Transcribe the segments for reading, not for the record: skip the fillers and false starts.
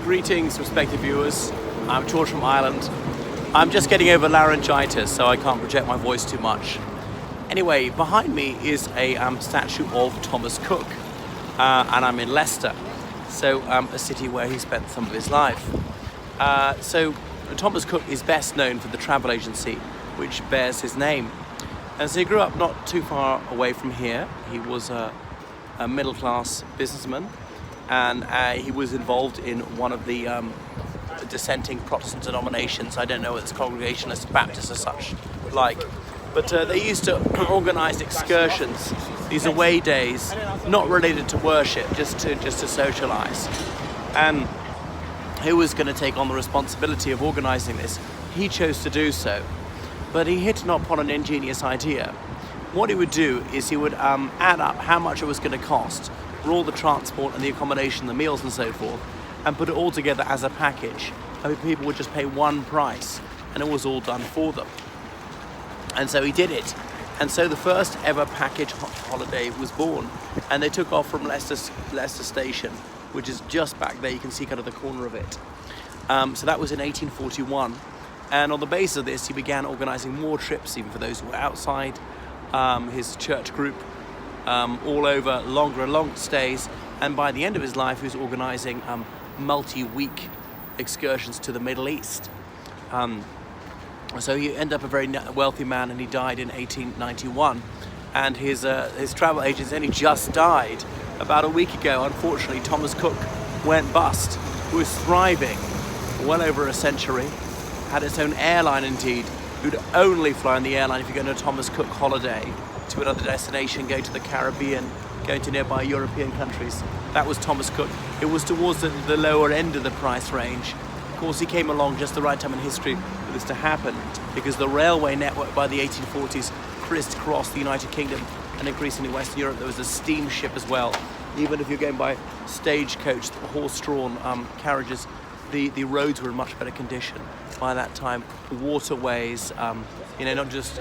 Greetings, respected viewers. I'm George from Ireland. I'm just getting over laryngitis, so I can't project my voice too much. Anyway, behind me is a statue of Thomas Cook, and I'm in Leicester, so a city where he spent some of his life. So Thomas Cook is best known for the travel agency which bears his name. And so he grew up not too far away from here. He was a middle-class businessman, and he was involved in one of the dissenting Protestant denominations. I don't know whether it's Congregationalist, Baptist or such like, but they used to organise excursions, these away days, not related to worship, just to socialise. And who was going to take on the responsibility of organising this? He chose to do so, but he hit upon an ingenious idea. What he would do is he would add up how much it was going to cost for all the transport and the accommodation, the meals and so forth, and put it all together as a package. I mean, people would just pay one price and it was all done for them. And so he did it. And so the first ever package holiday was born. And they took off from Leicester Station, which is just back there. You can see kind of the corner of it. So that was in 1841. And on the basis of this, he began organising more trips, even for those who were outside his church group, all over longer and longer stays. And by the end of his life, he was organising multi-week excursions to the Middle East. So he ended up a very wealthy man, and he died in 1891. And his travel agents only just died about a week ago. Unfortunately, Thomas Cook went bust, who was thriving for well over a century, had its own airline indeed. You'd only fly on the airline if you go on a Thomas Cook holiday to another destination, go to the Caribbean, go to nearby European countries. That was Thomas Cook. It was towards the lower end of the price range. Of course, he came along just the right time in history for this to happen, because the railway network by the 1840s crisscrossed the United Kingdom and increasingly Western Europe. There was a steamship as well. Even if you're going by stagecoach, horse-drawn carriages, the roads were in much better condition by that time. Waterways, not just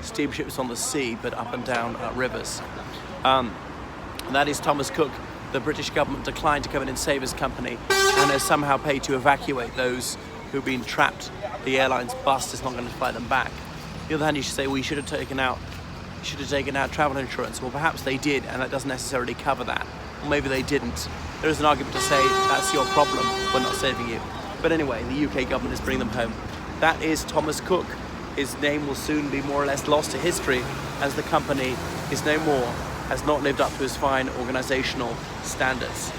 steamships on the sea, but up and down rivers. And that is Thomas Cook. The British government declined to come in and save his company, and has somehow paid to evacuate those who've been trapped. The airline's bust is not going to fly them back. On the other hand, you should say, well, you should have taken out travel insurance. Well, perhaps they did, and that doesn't necessarily cover that. Or maybe they didn't. There is an argument to say that's your problem, we're not saving you. But anyway, the UK government is bringing them home. That is Thomas Cook. His name will soon be more or less lost to history, as the company is no more, has not lived up to his fine organisational standards.